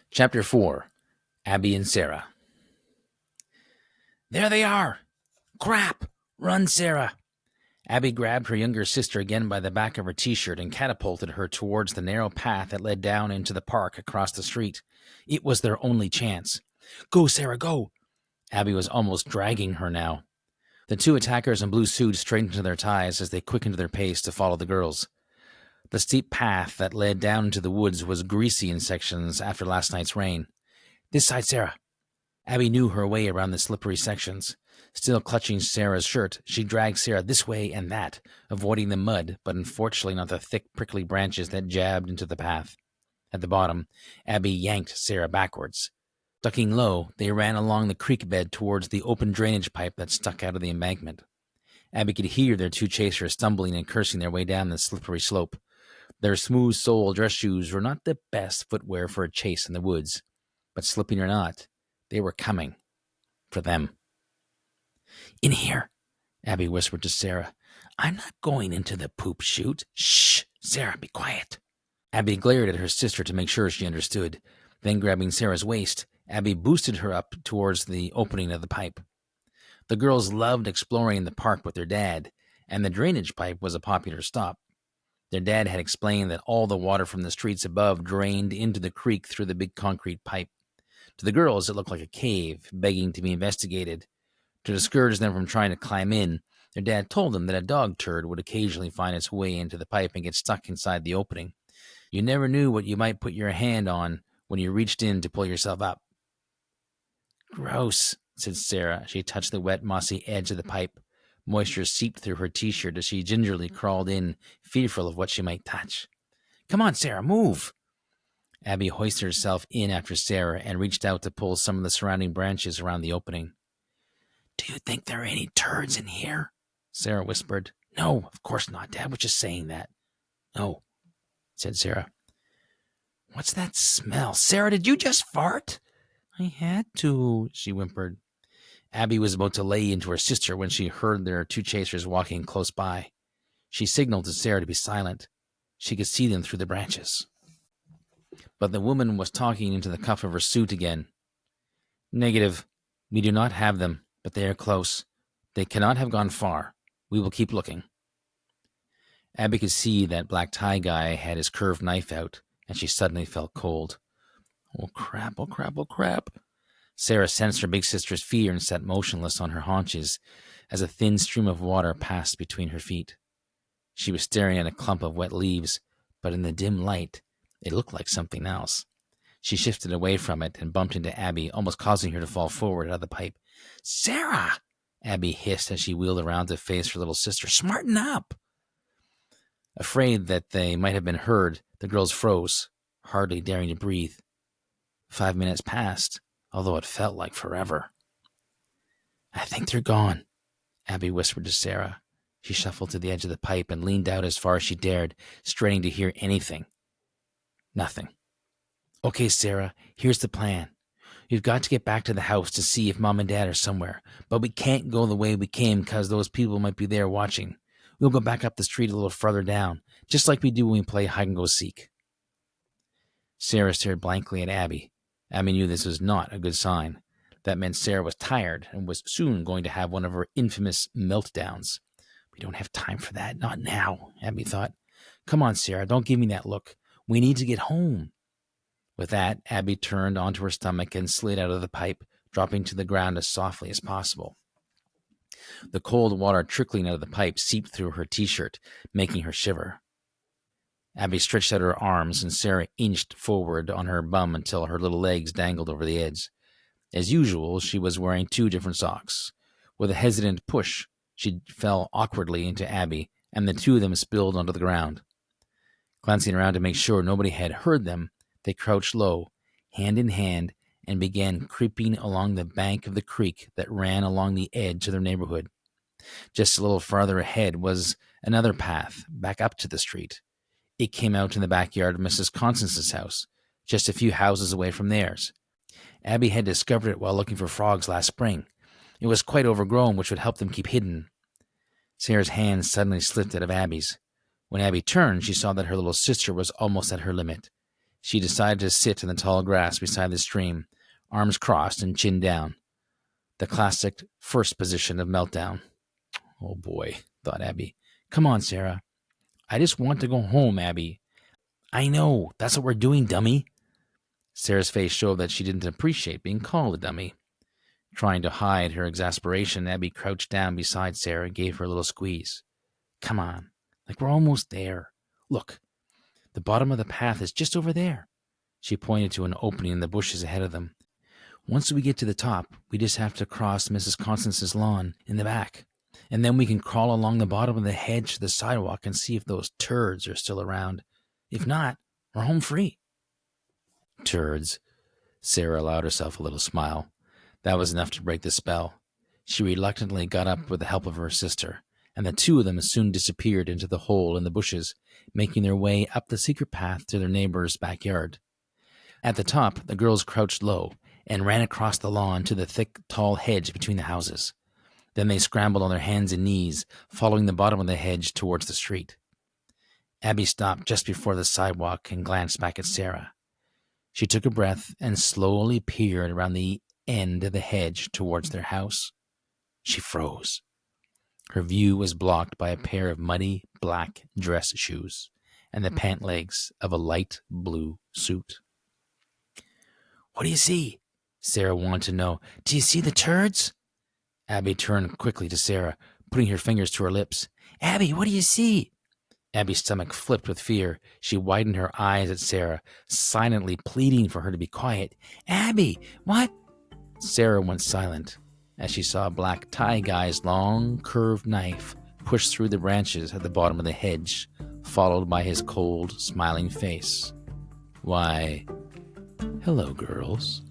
Chapter 4. Abbie and Sarah. There they are! Crap! Run, Sarah! Abbie grabbed her younger sister again by the back of her t-shirt and catapulted her towards the narrow path that led down into the park across the street. It was their only chance. Go, Sarah, go! Abbie was almost dragging her now. The two attackers in blue suits straightened to their ties as they quickened their pace to follow the girls. The steep path that led down into the woods was greasy in sections after last night's rain. This side, Sarah. Abbie knew her way around the slippery sections. Still clutching Sarah's shirt, she dragged Sarah this way and that, avoiding the mud, but unfortunately not the thick, prickly branches that jabbed into the path. At the bottom, Abbie yanked Sarah backwards. Ducking low, they ran along the creek bed towards the open drainage pipe that stuck out of the embankment. Abbie could hear their two chasers stumbling and cursing their way down the slippery slope. Their smooth-soled dress shoes were not the best footwear for a chase in the woods, but slipping or not, they were coming. For them. In here, Abbie whispered to Sarah. I'm not going into the poop chute. Shh, Sarah, be quiet. Abbie glared at her sister to make sure she understood. Then grabbing Sarah's waist, Abbie boosted her up towards the opening of the pipe. The girls loved exploring the park with their dad, and the drainage pipe was a popular stop. Their dad had explained that all the water from the streets above drained into the creek through the big concrete pipe. To the girls, it looked like a cave, begging to be investigated. To discourage them from trying to climb in, their dad told them that a dog turd would occasionally find its way into the pipe and get stuck inside the opening. You never knew what you might put your hand on when you reached in to pull yourself up. Gross, said Sarah. She touched the wet, mossy edge of the pipe. Moisture seeped through her t-shirt as she gingerly crawled in, fearful of what she might touch. Come on, Sarah, move! Abbie hoisted herself in after Sarah and reached out to pull some of the surrounding branches around the opening. Do you think there are any turds in here? Sarah whispered. No, of course not. Dad was just saying that. No, said Sarah. What's that smell? Sarah, did you just fart? I had to, she whimpered. Abbie was about to lay into her sister when she heard their two chasers walking close by. She signaled to Sarah to be silent. She could see them through the branches. But the woman was talking into the cuff of her suit again. Negative. We do not have them, but they are close. They cannot have gone far. We will keep looking. Abbie could see that black tie guy had his curved knife out, and she suddenly felt cold. Oh crap, oh crap, oh crap. Sarah sensed her big sister's fear and sat motionless on her haunches as a thin stream of water passed between her feet. She was staring at a clump of wet leaves, but in the dim light, it looked like something else. She shifted away from it and bumped into Abbie, almost causing her to fall forward out of the pipe. Sarah! Abbie hissed as she wheeled around to face her little sister. Smarten up! Afraid that they might have been heard, the girls froze, hardly daring to breathe. 5 minutes passed, although it felt like forever. I think they're gone, Abbie whispered to Sarah. She shuffled to the edge of the pipe and leaned out as far as she dared, straining to hear anything. Nothing. Okay, Sarah, here's the plan. We've got to get back to the house to see if Mom and Dad are somewhere, but we can't go the way we came because those people might be there watching. We'll go back up the street a little further down, just like we do when we play hide-and-go-seek. Sarah stared blankly at Abbie. Abbie knew this was not a good sign. That meant Sarah was tired and was soon going to have one of her infamous meltdowns. We don't have time for that, not now, Abbie thought. Come on, Sarah, don't give me that look. We need to get home. With that, Abbie turned onto her stomach and slid out of the pipe, dropping to the ground as softly as possible. The cold water trickling out of the pipe seeped through her t-shirt, making her shiver. Abbie stretched out her arms, and Sarah inched forward on her bum until her little legs dangled over the edge. As usual, she was wearing 2 different socks. With a hesitant push, she fell awkwardly into Abbie, and the 2 of them spilled onto the ground. Glancing around to make sure nobody had heard them, they crouched low, hand in hand, and began creeping along the bank of the creek that ran along the edge of their neighborhood. Just a little farther ahead was another path, back up to the street. It came out in the backyard of Mrs. Constance's house, just a few houses away from theirs. Abbie had discovered it while looking for frogs last spring. It was quite overgrown, which would help them keep hidden. Sarah's hand suddenly slipped out of Abbie's. When Abbie turned, she saw that her little sister was almost at her limit. She decided to sit in the tall grass beside the stream, arms crossed and chin down. The classic first position of meltdown. Oh boy, thought Abbie. Come on, Sarah. I just want to go home, Abbie. I know. That's what we're doing, dummy. Sarah's face showed that she didn't appreciate being called a dummy. Trying to hide her exasperation, Abbie crouched down beside Sarah and gave her a little squeeze. Come on. Like we're almost there. Look. The bottom of the path is just over there. She pointed to an opening in the bushes ahead of them. Once we get to the top, we just have to cross Mrs. Constance's lawn in the back. And then we can crawl along the bottom of the hedge to the sidewalk and see if those turds are still around. If not, we're home free. Turds. Sarah allowed herself a little smile. That was enough to break the spell. She reluctantly got up with the help of her sister, and the two of them soon disappeared into the hole in the bushes, making their way up the secret path to their neighbor's backyard. At the top, the girls crouched low and ran across the lawn to the thick, tall hedge between the houses. Then they scrambled on their hands and knees, following the bottom of the hedge towards the street. Abbie stopped just before the sidewalk and glanced back at Sarah. She took a breath and slowly peered around the end of the hedge towards their house. She froze. Her view was blocked by a pair of muddy black dress shoes and the pant legs of a light blue suit. What do you see? Sarah wanted to know. Do you see the turds? Abbie turned quickly to Sarah, putting her fingers to her lips. Abbie, what do you see? Abbie's stomach flipped with fear. She widened her eyes at Sarah, silently pleading for her to be quiet. Abbie, what? Sarah went silent as she saw Black Tie Guy's long, curved knife push through the branches at the bottom of the hedge, followed by his cold, smiling face. Why, hello, girls.